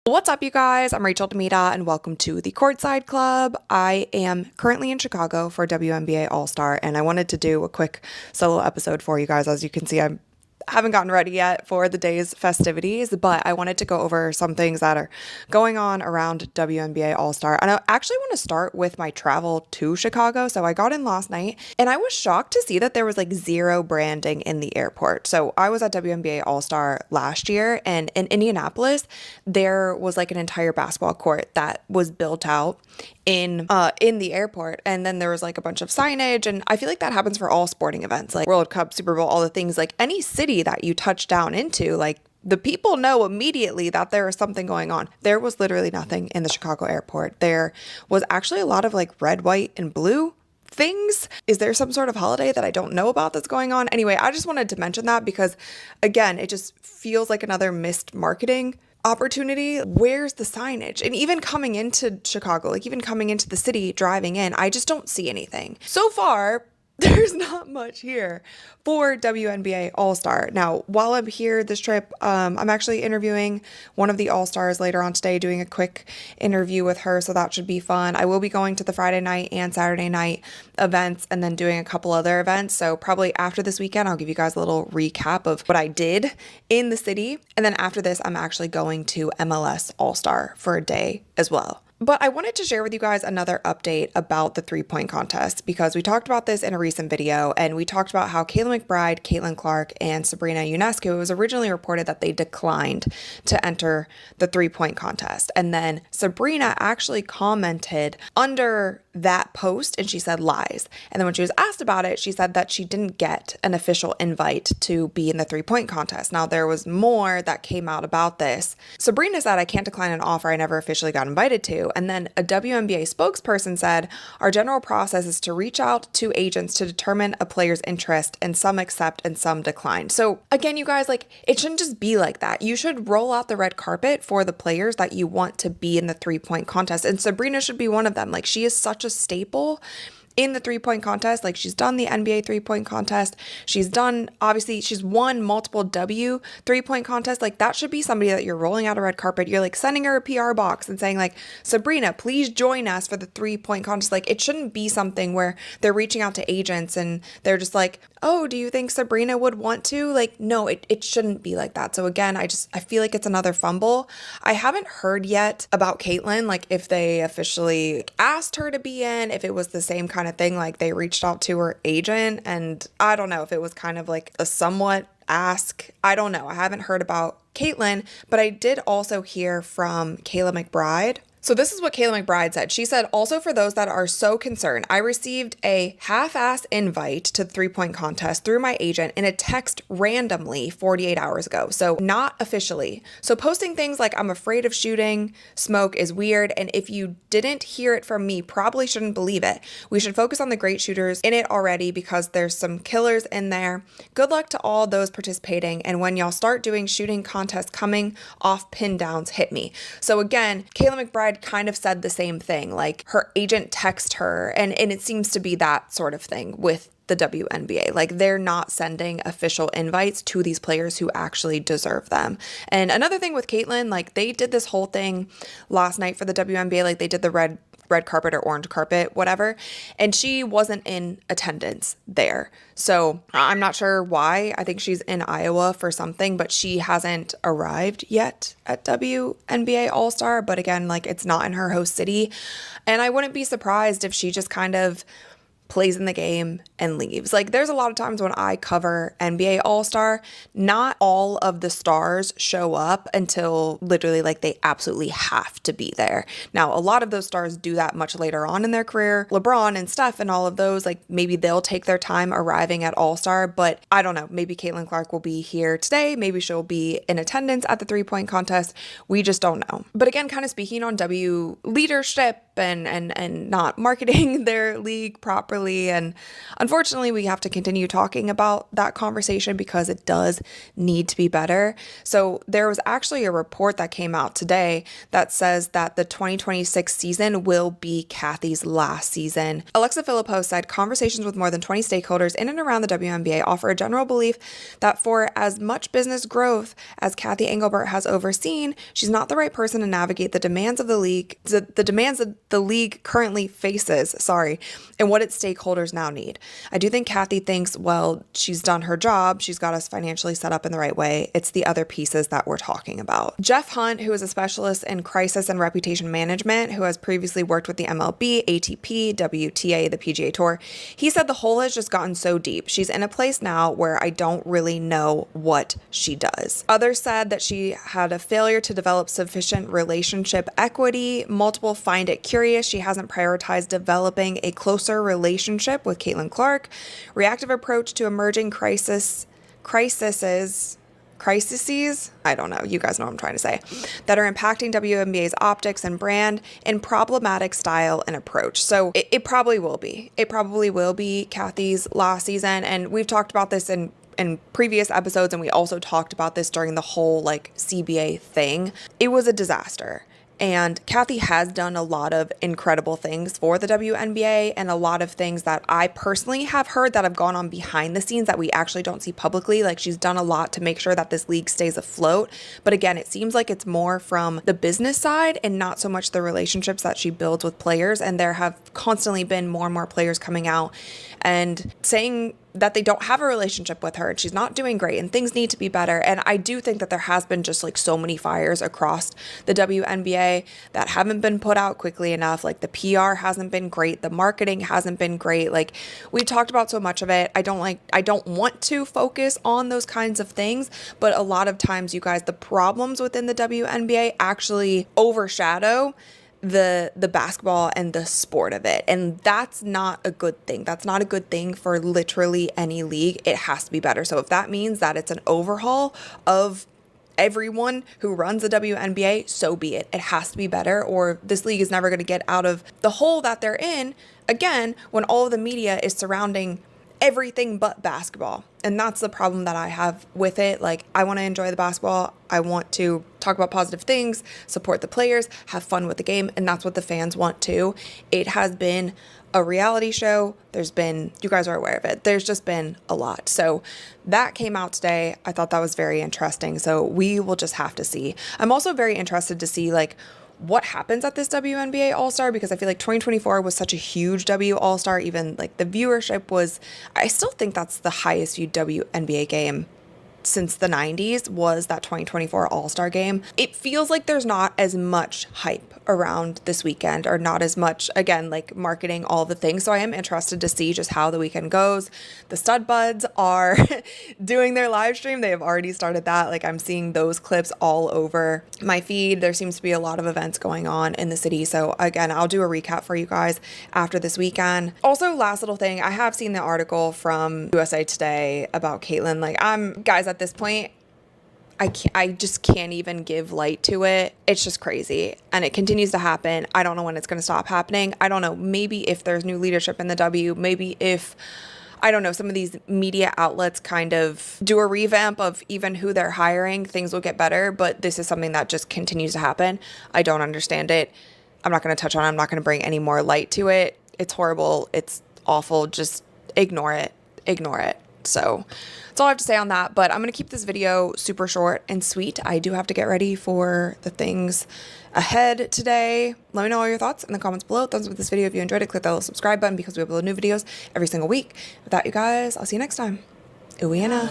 What's up, you guys? I'm Rachel Demita, and welcome to the Courtside Club. I am currently in Chicago for WNBA All-Star, and I wanted to do a quick solo episode for you guys. As you can see, I haven't gotten ready yet for the day's festivities, but I wanted to go over some things that are going on around WNBA All-Star. And I actually want to start with my travel to Chicago. So I got in last night and I was shocked to see that there was like zero branding in the airport. So I was at WNBA All-Star last year, and in Indianapolis, there was like an entire basketball court that was built out in the airport, and then there was like a bunch of signage, and I feel like that happens for all sporting events like World Cup, Super Bowl, all the things. Like any city that you touch down into, like the people know immediately that there is something going on. There was literally nothing in the Chicago airport. There was actually a lot of like red, white, and blue things. Is there some sort of holiday that I don't know about that's going on? Anyway, I just wanted to mention that because, again, it just feels like another missed marketing opportunity. Where's the signage? And even coming into Chicago, like even coming into the city, driving in, I just don't see anything. So far, there's not much here for WNBA All-Star. Now, while I'm here this trip, I'm actually interviewing one of the All-Stars later on today, doing a quick interview with her, so that should be fun. I will be going to the Friday night and Saturday night events and then doing a couple other events. So probably after this weekend, I'll give you guys a little recap of what I did in the city. And then after this, I'm actually going to MLS All-Star for a day as well. But I wanted to share with you guys another update about the three-point contest, because we talked about this in a recent video, and we talked about how Kayla McBride, Caitlin Clark, and Sabrina, it was originally reported that they declined to enter the three-point contest. And then Sabrina actually commented under that post and she said lies. And then when she was asked about it, she said that she didn't get an official invite to be in the three-point contest. Now, there was more that came out about this. Sabrina said, "I can't decline an offer I never officially got invited to." And then a WNBA spokesperson said, "Our general process is to reach out to agents to determine a player's interest, and some accept and some decline." So again, you guys, like, it shouldn't just be like that. You should roll out the red carpet for the players that you want to be in the three-point contest. And Sabrina should be one of them. Like, she is such a staple in the three-point contest. Like, she's done the NBA three-point contest. She's won multiple W three-point contests. Like, that should be somebody that you're rolling out a red carpet. You're like sending her a PR box and saying like, "Sabrina, please join us for the three-point contest." Like, it shouldn't be something where they're reaching out to agents and they're just like, "Oh, do you think Sabrina would want to?" Like, no, it shouldn't be like that. So again, I feel like it's another fumble. I haven't heard yet about Caitlin, like if they officially asked her to be in, if it was the same kind of thing, like they reached out to her agent, and I don't know if it was kind of like a somewhat ask. I don't know. I haven't heard about Caitlin, but I did also hear from Kayla McBride. So this is what Kayla McBride said. She said, "Also, for those that are so concerned, I received a half-ass invite to the three-point contest through my agent in a text randomly 48 hours ago. So not officially. So posting things like 'I'm afraid of shooting smoke' is weird. And if you didn't hear it from me, probably shouldn't believe it. We should focus on the great shooters in it already, because there's some killers in there. Good luck to all those participating. And when y'all start doing shooting contests coming off pin downs, hit me." So again, Kayla McBride kind of said the same thing, like her agent texted her, and it seems to be that sort of thing with the WNBA. Like, they're not sending official invites to these players who actually deserve them. And another thing with Caitlin, like they did this whole thing last night for the WNBA, like they did the red carpet or orange carpet, whatever, and she wasn't in attendance there. So I'm not sure why. I think she's in Iowa for something, but she hasn't arrived yet at WNBA All-Star. But again, like, it's not in her host city, and I wouldn't be surprised if she just kind of plays in the game and leaves. Like, there's a lot of times when I cover NBA All-Star, not all of the stars show up until literally like they absolutely have to be there. Now, a lot of those stars do that much later on in their career. LeBron and Steph and all of those, like maybe they'll take their time arriving at All-Star, but I don't know, maybe Caitlin Clark will be here today. Maybe she'll be in attendance at the three-point contest. We just don't know. But again, kind of speaking on W leadership, and not marketing their league properly. And unfortunately, we have to continue talking about that conversation because it does need to be better. So there was actually a report that came out today that says that the 2026 season will be Kathy's last season. Alexa Philippou said conversations with more than 20 stakeholders in and around the WNBA offer a general belief that for as much business growth as Kathy Engelbert has overseen, she's not the right person to navigate the demands of the league, the demands that the league currently faces, and what its stakeholders now need. I do think Kathy thinks, well, she's done her job. She's got us financially set up in the right way. It's the other pieces that we're talking about. Jeff Hunt, who is a specialist in crisis and reputation management, who has previously worked with the MLB, ATP, WTA, the PGA Tour, he said the hole has just gotten so deep. She's in a place now where I don't really know what she does. Others said that she had a failure to develop sufficient relationship equity. Multiple find it curious she hasn't prioritized developing a closer relationship with Caitlin Clark. Reactive approach to emerging crises, I don't know, you guys know what I'm trying to say, that are impacting WNBA's optics and brand in problematic style and approach. So it probably will be. It probably will be Kathy's last season. And we've talked about this in previous episodes, and we also talked about this during the whole like CBA thing. It was a disaster. And Kathy has done a lot of incredible things for the WNBA and a lot of things that I personally have heard that have gone on behind the scenes that we actually don't see publicly. Like she's done a lot to make sure that this league stays afloat. But again, it seems like it's more from the business side and not so much the relationships that she builds with players. And there have constantly been more and more players coming out and saying that they don't have a relationship with her and she's not doing great and things need to be better. And I do think that there has been just like so many fires across the WNBA that haven't been put out quickly enough. Like the PR hasn't been great. The marketing hasn't been great. Like we talked about so much of it. I don't want to focus on those kinds of things, but a lot of times, you guys, the problems within the WNBA actually overshadow the basketball and the sport of it. And that's not a good thing. That's not a good thing for literally any league. It has to be better. So if that means that it's an overhaul of everyone who runs the WNBA, so be it. It has to be better, or this league is never going to get out of the hole that they're in, again, when all of the media is surrounding everything but basketball. And that's the problem that I have with it. Like, I want to enjoy the basketball. I want to talk about positive things, support the players, have fun with the game. And that's what the fans want too. It has been a reality show. You guys are aware of it. There's just been a lot. So that came out today. I thought that was very interesting. So we will just have to see. I'm also very interested to see like what happens at this WNBA All-Star, because I feel like 2024 was such a huge W All-Star. Even like the viewership was, I still think that's the highest viewed WNBA game since the 90s was that 2024 All-Star game. It feels like there's not as much hype around this weekend, or not as much, again, like marketing, all the things. So I am interested to see just how the weekend goes. The Stud Buds are doing their live stream. They have already started that. Like I'm seeing those clips all over my feed. There seems to be a lot of events going on in the city. So again, I'll do a recap for you guys after this weekend. Also, last little thing, I have seen the article from USA Today about Caitlin. Like guys, at this point, I just can't even give light to it. It's just crazy. And it continues to happen. I don't know when it's going to stop happening. I don't know. Maybe if there's new leadership in the W, maybe if, I don't know, some of these media outlets kind of do a revamp of even who they're hiring, things will get better. But this is something that just continues to happen. I don't understand it. I'm not going to touch on it. I'm not going to bring any more light to it. It's horrible. It's awful. Just ignore it. Ignore it. So that's all I have to say on that, but I'm going to keep this video super short and sweet. I do have to get ready for the things ahead today. Let me know all your thoughts in the comments below. Thumbs up this video if you enjoyed it. Click that little subscribe button because we upload new videos every single week. With that, you guys, I'll see you next time. Ooh, Anna.